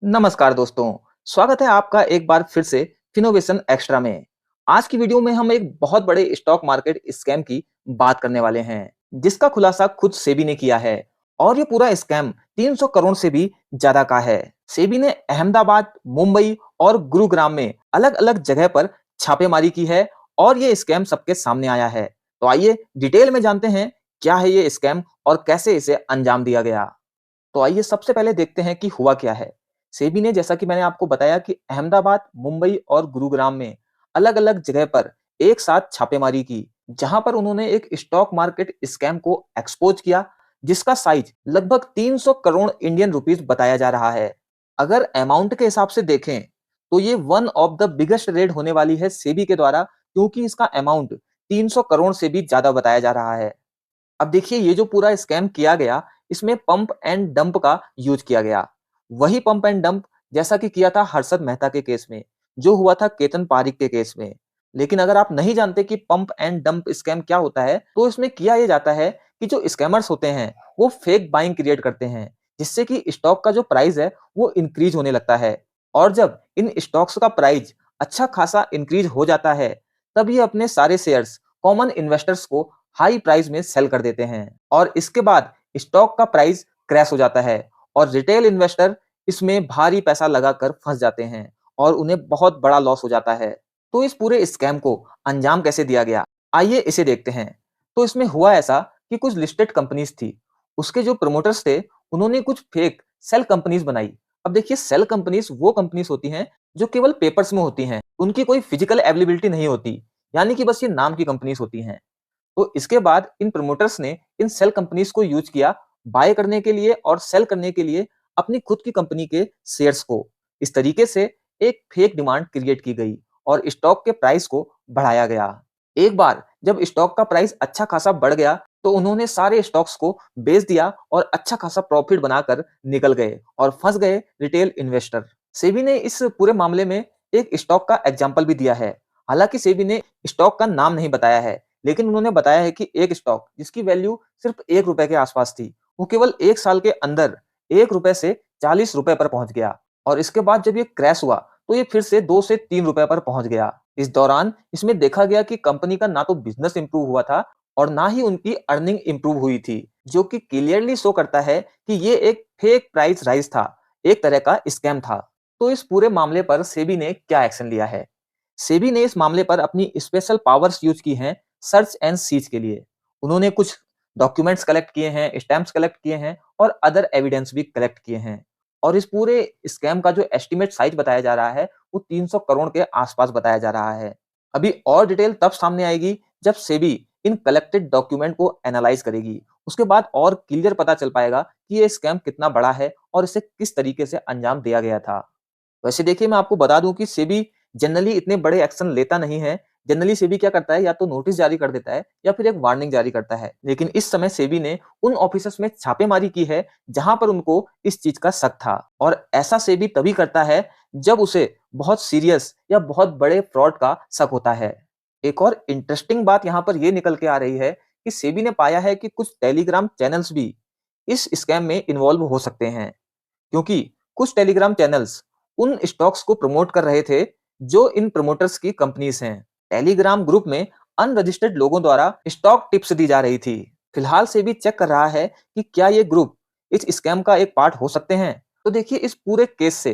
नमस्कार दोस्तों, स्वागत है आपका एक बार फिर से फिनोवेशन एक्स्ट्रा में। आज की वीडियो में हम एक बहुत बड़े स्टॉक मार्केट स्कैम की बात करने वाले हैं, जिसका खुलासा खुद सेबी ने किया है और ये पूरा स्कैम 300 करोड़ से भी ज्यादा का है। सेबी ने अहमदाबाद, मुंबई और गुरुग्राम में अलग-अलग जगह पर छापेमारी की है और ये स्कैम सबके सामने आया है। तो आइए डिटेल में जानते हैं क्या है ये स्कैम और कैसे इसे अंजाम दिया गया। तो आइए सबसे पहले देखते हैं कि हुआ क्या है। सेबी ने जैसा कि मैंने आपको बताया कि अहमदाबाद, मुंबई और गुरुग्राम में अलग-अलग जगह पर एक साथ छापेमारी की, जहां पर उन्होंने एक स्टॉक मार्केट स्कैम को एक्सपोज किया, जिसका साइज लगभग 300 करोड़ इंडियन रुपीस बताया जा रहा है। अगर अमाउंट के हिसाब से देखें, तो ये one of the biggest red होने वाली है सेबी के द्वारा, क्योंकि इसका अमाउंट 300 करोड़ से भी ज्यादा बताया जा रहा है। अब देखिए ये जो पूरा स्कैम किया गया, इसमें पंप एंड डंप का यूज किया गया। वही पंप एंड डंप जैसा कि किया था हर्षद मेहता के केस में, जो हुआ था केतन पारिक के केस में। लेकिन अगर आप नहीं जानते कि पंप एंड डंप स्कैम क्या होता है, तो इसमें किया ये जाता है कि जो स्कैमर्स होते हैं, वो फेक बाइंग क्रिएट करते हैं, जिससे कि स्टॉक का जो प्राइस है, वो इंक्रीज होने लगता है। और जब इन स्टॉक्स का प्राइस अच्छा खासा इंक्रीज हो जाता है, तब ये अपने सारे शेयर्स कॉमन इन्वेस्टर्स को हाई प्राइस में सेल कर देते हैं और इसके बाद स्टॉक का प्राइस क्रैश हो जाता है और रिटेल इन्वेस्टर इसमें भारी पैसा लगाकर फंस जाते हैं और उन्हें बहुत बड़ा लॉस हो जाता है। तो इस पूरे स्कैम को अंजाम कैसे दिया गया, आइए इसे देखते हैं। तो इसमें हुआ ऐसा कि कुछ लिस्टेड कंपनीज थी, उसके जो प्रमोटर्स थे, उन्होंने कुछ फेक सेल कंपनीज बनाई। अब देखिए सेल कंपनीज वो कंपनीज होती हैं जो केवल पेपर्स में होती हैं, उनकी कोई फिजिकल अवेलेबिलिटी नहीं होती, यानी कि बस ये नाम की कंपनीज होती हैं। तो इसके बाद इन प्रमोटर्स ने इन सेल कंपनीज को यूज किया बाय करने के लिए और सेल करने के लिए अपनी खुद की कंपनी के शेयर्स को। इस तरीके से एक फेक डिमांड क्रिएट की गई और स्टॉक के प्राइस को बढ़ाया गया। एक बार जब स्टॉक का प्राइस अच्छा खासा बढ़ गया, तो उन्होंने सारे स्टॉक्स को बेच दिया और अच्छा खासा प्रॉफिट बनाकर निकल गए और फंस गए रिटेल इन्वेस्टर। सेबी ने इस पूरे मामले में एक स्टॉक का एग्जाम्पल भी दिया है। हालांकि सेबी ने स्टॉक का नाम नहीं बताया है, लेकिन उन्होंने बताया है कि एक स्टॉक जिसकी वैल्यू सिर्फ 1 रुपए के आसपास थी, वो केवल 1 साल के अंदर 1 रुपए से 40 रुपए पर पहुंच गया और इसके बाद जब ये क्रैश हुआ, तो ये फिर से 2 से 3 रुपए पर पहुंच गया। इस दौरान इसमें देखा गया कि कंपनी का ना तो बिज़नेस इंप्रूव हुआ था और ना ही उनकी अर्निंग इंप्रूव हुई थी, जो कि क्लियरली शो करता है कि ये एक फेक प्राइस राइज था, एक तरह का स्कैम था। तो इस पूरे मामले पर सेबी ने क्या एक्शन लिया है? सेबी ने इस मामले पर अपनी स्पेशल पावर्स यूज की हैं सर्च एंड सीज के लिए। उन्होंने कुछ डॉक्यूमेंट्स कलेक्ट किए हैं, स्टैम्प्स कलेक्ट किए हैं और अदर एविडेंस भी कलेक्ट किए हैं। और इस पूरे स्कैम का जो एस्टिमेट साइज बताया जा रहा है, वो 300 करोड़ के आसपास बताया जा रहा है। अभी और डिटेल तब सामने आएगी जब सेबी इन कलेक्टेड डॉक्यूमेंट को एनालाइज करेगी। उसके बाद और क्लियर पता चल पाएगा कि ये स्कैम कितना बड़ा है और इसे किस तरीके से अंजाम दिया गया था। वैसे देखिए मैं आपको बता दूं कि सेबी जनरली इतने बड़े एक्शन लेता नहीं है। जनरली सेबी क्या करता है, या तो नोटिस जारी कर देता है या फिर एक वार्निंग जारी करता है। लेकिन इस समय सेबी ने उन ऑफिसर्स में छापेमारी की है जहां पर उनको इस चीज का शक था और ऐसा सेबी तभी करता है जब उसे बहुत सीरियस या बहुत बड़े फ्रॉड का शक होता है। एक और इंटरेस्टिंग बात यहाँ पर यह निकल के आ रही है कि सेबी ने पाया है कि कुछ टेलीग्राम चैनल्स भी इस स्कैम में इन्वॉल्व हो सकते हैं, क्योंकि कुछ टेलीग्राम चैनल्स उन स्टॉक्स को प्रमोट कर रहे थे जो इन प्रमोटर्स की कंपनीज हैं। टेलीग्राम ग्रुप में अनरजिस्टर्ड लोगों द्वारा स्टॉक टिप्स दी जा रही थी। फिलहाल से भी चेक कर रहा है कि क्या ये ग्रुप इस स्कैम का एक पार्ट हो सकते हैं। तो देखिए इस पूरे केस से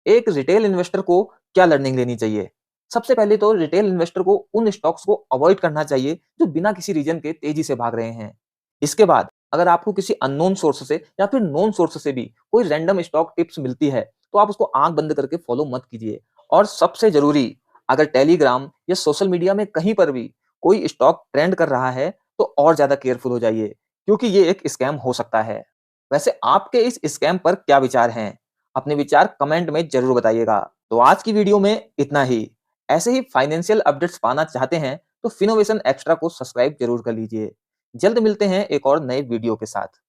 एक रिटेल इन्वेस्टर को क्या लर्निंग लेनी चाहिए। सबसे पहले तो रिटेल इन्वेस्टर को उन स्टॉक्स को अवॉइड करना चाहिए जो बिना किसी रीजन के तेजी से भाग रहे हैं। इसके बाद अगर आपको किसी अननोन सोर्स से या फिर नोन सोर्स से भी कोई रैंडम स्टॉक टिप्स मिलती है, तो आप उसको आंख बंद करके फॉलो मत कीजिए। और सबसे जरूरी, अगर टेलीग्राम या सोशल मीडिया में कहीं पर भी कोई स्टॉक ट्रेंड कर रहा है, तो और ज्यादा केयरफुल हो जाइए, क्योंकि ये एक स्कैम हो सकता है। वैसे आपके इस स्कैम पर क्या विचार हैं? अपने विचार कमेंट में जरूर बताइएगा। तो आज की वीडियो में इतना ही। ऐसे ही फाइनेंशियल अपडेट्स पाना चाहते हैं तो फिनोवेशन एक्स्ट्रा को सब्सक्राइब जरूर कर लीजिए। जल्द मिलते हैं एक और नए वीडियो के साथ।